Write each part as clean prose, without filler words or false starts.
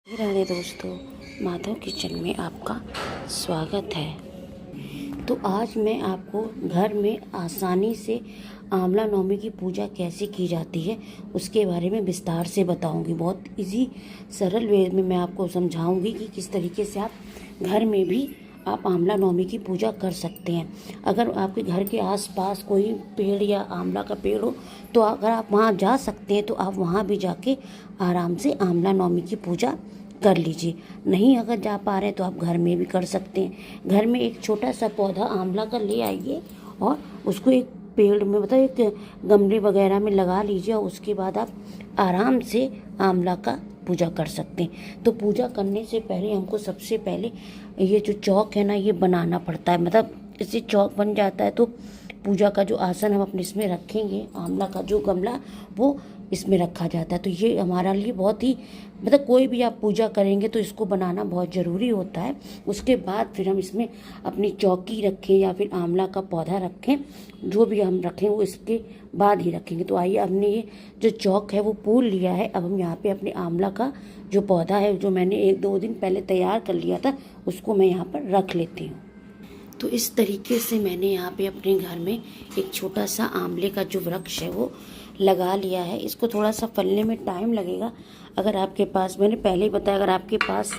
राधे दोस्तों, माधव किचन में आपका स्वागत है। तो आज मैं आपको घर में आसानी से आंवला नवमी की पूजा कैसे की जाती है उसके बारे में विस्तार से बताऊंगी। बहुत इजी सरल वे में मैं आपको समझाऊंगी कि किस तरीके से आप घर में भी आप आंवला नवमी की पूजा कर सकते हैं। अगर आपके घर के आसपास कोई पेड़ या आंवला का पेड़ हो तो अगर आप वहाँ जा सकते हैं तो आप वहाँ भी जाके आराम से आंवला नवमी की पूजा कर लीजिए। नहीं अगर जा पा रहे हैं तो आप घर में भी कर सकते हैं। घर में एक छोटा सा पौधा आंवला का ले आइए और उसको एक पेड़ में मतलब एक गमले वगैरह में लगा लीजिए और उसके बाद आप आराम से आंवला का पूजा कर सकते हैं। तो पूजा करने से पहले हमको सबसे पहले ये जो चौक है ना ये बनाना पड़ता है। मतलब इससे चौक बन जाता है तो पूजा का जो आसन हम अपने इसमें रखेंगे, आंवला का जो गमला वो इसमें रखा जाता है। तो ये हमारा लिए बहुत ही मतलब कोई भी आप पूजा करेंगे तो इसको बनाना बहुत ज़रूरी होता है। उसके बाद फिर हम इसमें अपनी चौकी रखें या फिर आंवला का पौधा रखें, जो भी हम रखें वो इसके बाद ही रखेंगे। तो आइए, हमने ये जो चौक है वो पूल लिया है। अब हम यहाँ पे अपने आंवला का जो पौधा है जो मैंने 1-2 दिन पहले तैयार कर लिया था उसको मैं यहाँ पर रख लेती हूँ। तो इस तरीके से मैंने यहाँ पे अपने घर में एक छोटा सा आंवले का जो वृक्ष है वो लगा लिया है। इसको थोड़ा सा फलने में टाइम लगेगा। अगर आपके पास, मैंने पहले ही बताया, अगर आपके पास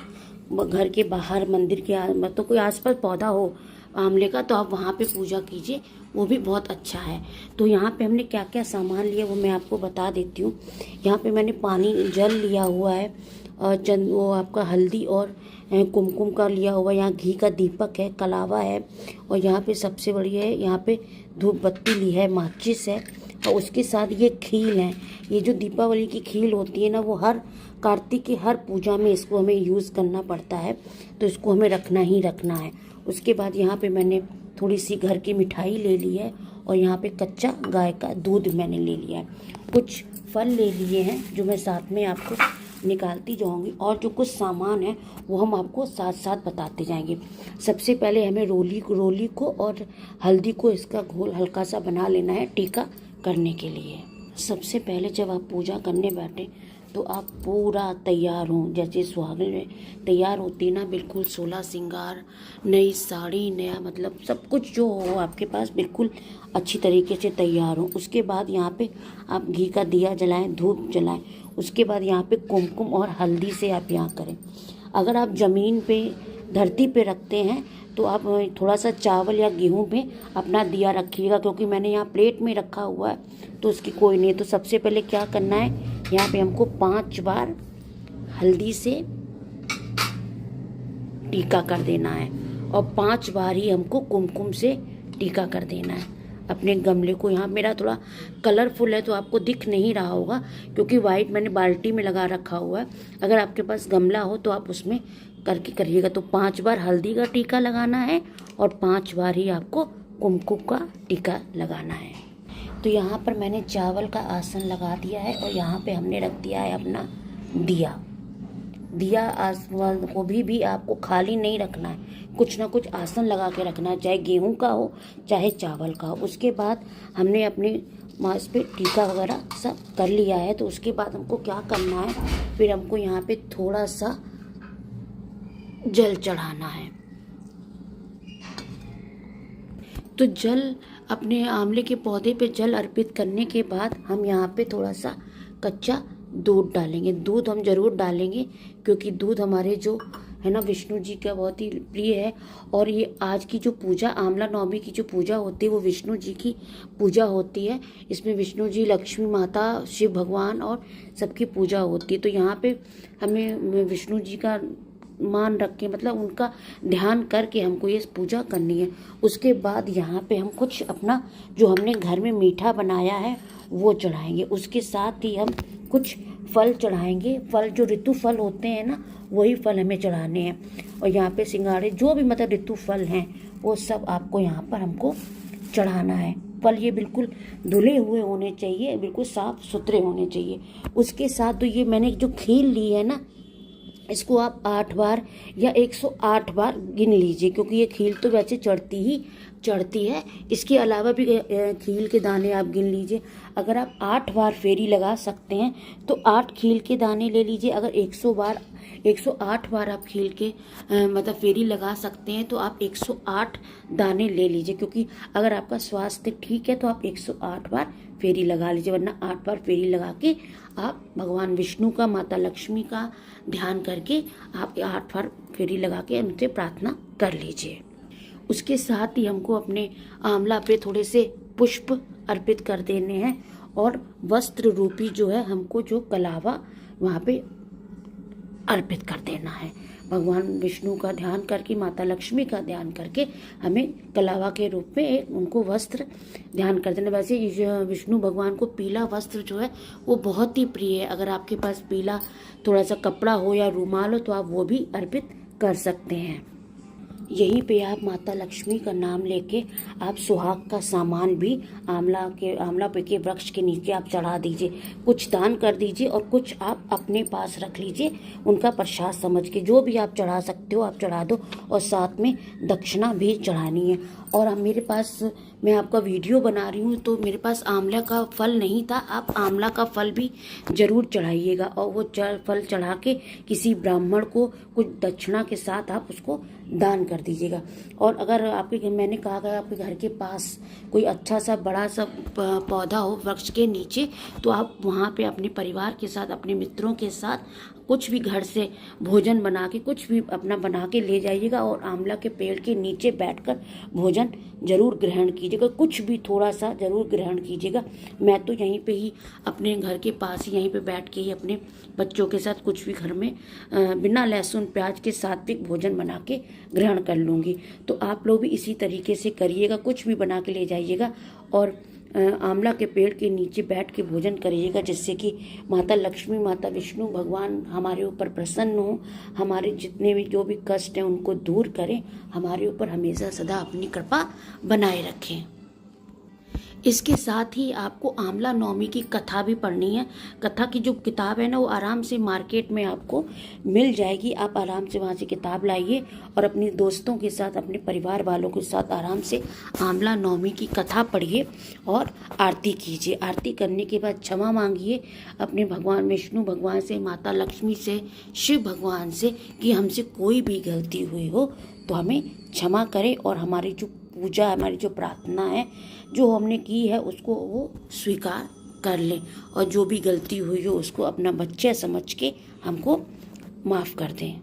घर के बाहर मंदिर के तो कोई आसपास पौधा हो आंवले का तो आप वहाँ पे पूजा कीजिए, वो भी बहुत अच्छा है। तो यहाँ पे हमने क्या क्या सामान लिया वो मैं आपको बता देती हूँ। यहाँ पे मैंने पानी जल लिया हुआ है और वो आपका हल्दी और कुमकुम का लिया हुआ, यहाँ घी का दीपक है, कलावा है और यहाँ पे सबसे बढ़िया है यहाँ पे धूप बत्ती ली है, माचिस है और उसके साथ ये खील है। ये जो दीपावली की खील होती है ना वो हर कार्तिक की हर पूजा में इसको हमें यूज़ करना पड़ता है, तो इसको हमें रखना ही रखना है। उसके बाद यहाँ पे मैंने थोड़ी सी घर की मिठाई ले ली है और यहाँ पे कच्चा गाय का दूध मैंने ले लिया है। कुछ फल ले लिए हैं जो मैं साथ में आपको निकालती जाऊंगी और जो कुछ सामान है वो हम आपको साथ साथ बताते जाएंगे। सबसे पहले हमें रोली को और हल्दी को इसका घोल हल्का सा बना लेना है टीका करने के लिए। सबसे पहले जब आप पूजा करने बैठे तो आप पूरा तैयार हों, जैसे सुहागन में तैयार होती ना, बिल्कुल 16 श्रृंगार, नई साड़ी, नया मतलब सब कुछ जो हो आपके पास बिल्कुल अच्छी तरीके से तैयार हो। उसके बाद यहाँ पे आप घी का दिया जलाएं, धूप जलाएं। उसके बाद यहाँ पे कुमकुम और हल्दी से आप यहाँ करें। अगर आप ज़मीन पे धरती पे रखते हैं तो आप थोड़ा सा चावल या गेहूं में अपना दिया रखिएगा, क्योंकि मैंने यहाँ प्लेट में रखा हुआ है तो उसकी कोई नहीं। तो सबसे पहले क्या करना है, यहाँ पे हमको 5 बार हल्दी से टीका कर देना है और 5 बार ही हमको कुमकुम से टीका कर देना है अपने गमले को। यहाँ मेरा थोड़ा कलरफुल है तो आपको दिख नहीं रहा होगा क्योंकि वाइट मैंने बाल्टी में लगा रखा हुआ है। अगर आपके पास गमला हो तो आप उसमें करके करिएगा। तो 5 बार हल्दी का टीका लगाना है और 5 बार ही आपको कुमकुम का टीका लगाना है। तो यहाँ पर मैंने चावल का आसन लगा दिया है और यहाँ पे हमने रख दिया है अपना दिया आसमान को भी आपको खाली नहीं रखना है, कुछ ना कुछ आसन लगा के रखना है, चाहे गेहूं का हो चाहे चावल का हो। उसके बाद हमने अपने मांस पे टीका वगैरह सब कर लिया है। तो उसके बाद हमको क्या करना है, फिर हमको यहाँ पे थोड़ा सा जल चढ़ाना है। तो जल अपने आंवले के पौधे पे जल अर्पित करने के बाद हम यहाँ पे थोड़ा सा कच्चा दूध डालेंगे। दूध हम ज़रूर डालेंगे क्योंकि दूध हमारे जो है ना विष्णु जी का बहुत ही प्रिय है। और ये आज की जो पूजा आंवला नवमी की जो पूजा होती है वो विष्णु जी की पूजा होती है। इसमें विष्णु जी, लक्ष्मी माता, शिव भगवान और सबकी पूजा होती है। तो यहाँ पे हमें विष्णु जी का मान रख के मतलब उनका ध्यान करके हमको ये पूजा करनी है। उसके बाद यहाँ पे हम कुछ अपना जो हमने घर में मीठा बनाया है वो चढ़ाएंगे। उसके साथ ही हम कुछ फल चढ़ाएंगे। फल जो ऋतु फल होते हैं ना वही फल हमें चढ़ाने हैं। और यहाँ पे सिंगाड़े जो भी मतलब ऋतु फल हैं वो सब आपको यहाँ पर हमको चढ़ाना है। फल ये बिल्कुल धुले हुए होने चाहिए, बिल्कुल साफ सुथरे होने चाहिए। उसके साथ तो ये मैंने जो खील ली है ना इसको आप 8 बार या 108 बार गिन लीजिए, क्योंकि ये खील तो वैसे चढ़ती है। इसके अलावा भी खील के दाने आप गिन लीजिए। अगर आप 8 बार फेरी लगा सकते हैं तो 8 खील के दाने ले लीजिए। अगर 100 बार 108 बार आप खील के मतलब फेरी लगा सकते हैं, तो आप 108 दाने ले लीजिए, क्योंकि अगर आपका स्वास्थ्य ठीक है तो आप 108 बार फेरी लगा लीजिए, वरना 8 बार फेरी लगा के आप भगवान विष्णु का, माता लक्ष्मी का ध्यान करके आप 8 बार फेरी लगा के उनसे प्रार्थना कर लीजिए। उसके साथ ही हमको अपने आंवला पे थोड़े से पुष्प अर्पित कर देने हैं और वस्त्र रूपी जो है हमको जो कलावा वहाँ पे अर्पित कर देना है। भगवान विष्णु का ध्यान करके, माता लक्ष्मी का ध्यान करके हमें कलावा के रूप में उनको वस्त्र ध्यान कर देना। वैसे विष्णु भगवान को पीला वस्त्र जो है वो बहुत ही प्रिय है। अगर आपके पास पीला थोड़ा सा कपड़ा हो या रुमाल हो तो आप वो भी अर्पित कर सकते हैं। यहीं पे आप माता लक्ष्मी का नाम लेके आप सुहाग का सामान भी आंवला पे के वृक्ष के नीचे आप चढ़ा दीजिए। कुछ दान कर दीजिए और कुछ आप अपने पास रख लीजिए, उनका प्रसाद समझ के। जो भी आप चढ़ा सकते हो आप चढ़ा दो, और साथ में दक्षिणा भी चढ़ानी है। और अब मेरे पास, मैं आपका वीडियो बना रही हूँ तो मेरे पास आंवला का फल नहीं था, आप आंवला का फल भी जरूर चढ़ाइएगा, और वो फल चढ़ा के किसी ब्राह्मण को कुछ दक्षिणा के साथ आप उसको दान कर दीजिएगा। और अगर आपके, मैंने कहा कि आपके घर के पास कोई अच्छा सा बड़ा सा पौधा हो वृक्ष के नीचे, तो आप वहाँ पे अपने परिवार के साथ, अपने मित्रों के साथ कुछ भी घर से भोजन बना के, कुछ भी अपना बना के ले जाइएगा और आंवला के पेड़ के नीचे बैठकर भोजन जरूर ग्रहण कीजिएगा। कुछ भी थोड़ा सा जरूर ग्रहण कीजिएगा। मैं तो यहीं पे ही अपने घर के पास ही यहीं पे बैठ के ही अपने बच्चों के साथ कुछ भी घर में बिना लहसुन प्याज के सात्विक भोजन बना के ग्रहण कर लूँगी। तो आप लोग भी इसी तरीके से करिएगा, कुछ भी बना के ले जाइएगा और आंवला के पेड़ के नीचे बैठ के भोजन करिएगा, जिससे कि माता लक्ष्मी, माता विष्णु भगवान हमारे ऊपर प्रसन्न हो, हमारे जितने भी जो भी कष्ट हैं उनको दूर करें, हमारे ऊपर हमेशा सदा अपनी कृपा बनाए रखें। इसके साथ ही आपको आंवला नवमी की कथा भी पढ़नी है। कथा की जो किताब है ना, वो आराम से मार्केट में आपको मिल जाएगी। आप आराम से वहाँ से किताब लाइए और अपने दोस्तों के साथ, अपने परिवार वालों के साथ आराम से आंवला नवमी की कथा पढ़िए और आरती कीजिए। आरती करने के बाद क्षमा मांगिए अपने भगवान विष्णु भगवान से, माता लक्ष्मी से, शिव भगवान से कि हमसे कोई भी गलती हुई हो तो हमें क्षमा करें, और हमारी जो पूजा, हमारी जो प्रार्थना है जो हमने की है उसको वो स्वीकार कर लें, और जो भी गलती हुई हो उसको अपना बच्चा समझ के हमको माफ़ कर दें।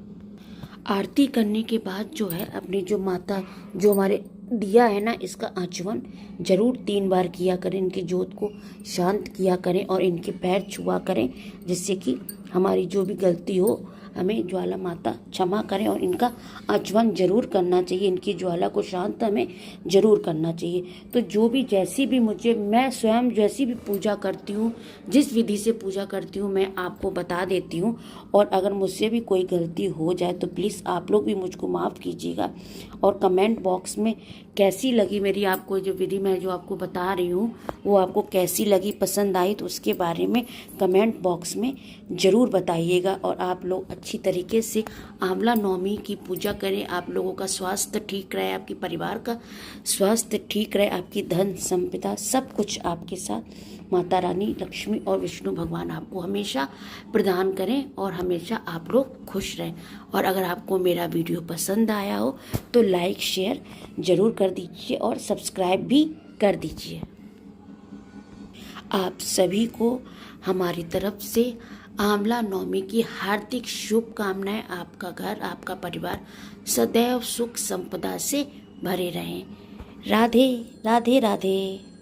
आरती करने के बाद जो है अपने जो माता, जो हमारे दिया है ना, इसका आचमन जरूर 3 बार किया करें। इनकी जोत को शांत किया करें और इनके पैर छुआ करें, जिससे कि हमारी जो भी गलती हो हमें ज्वाला माता क्षमा करें, और इनका आचमन जरूर करना चाहिए। इनकी ज्वाला को शांत हमें जरूर करना चाहिए। तो जो भी, जैसी भी मैं स्वयं जैसी भी पूजा करती हूँ, जिस विधि से पूजा करती हूँ, मैं आपको बता देती हूँ। और अगर मुझसे भी कोई गलती हो जाए तो प्लीज़ आप लोग भी मुझको माफ़ कीजिएगा। और कमेंट बॉक्स में कैसी लगी मेरी आपको जो विधि मैं जो आपको बता रही हूँ, वो आपको कैसी लगी, पसंद आई तो उसके बारे में कमेंट बॉक्स में ज़रूर बताइएगा। और आप लोग अच्छी तरीके से आंवला नवमी की पूजा करें। आप लोगों का स्वास्थ्य ठीक रहे, आपके परिवार का स्वास्थ्य ठीक रहे, आपकी धन संपदा सब कुछ आपके साथ माता रानी लक्ष्मी और विष्णु भगवान आपको हमेशा प्रदान करें, और हमेशा आप लोग खुश रहें। और अगर आपको मेरा वीडियो पसंद आया हो तो लाइक शेयर ज़रूर कर दीजिए और सब्सक्राइब भी कर दीजिए। आप सभी को हमारी तरफ से आंवला नवमी की हार्दिक शुभकामनाएं। आपका घर, आपका परिवार सदैव सुख संपदा से भरे रहें। राधे राधे राधे।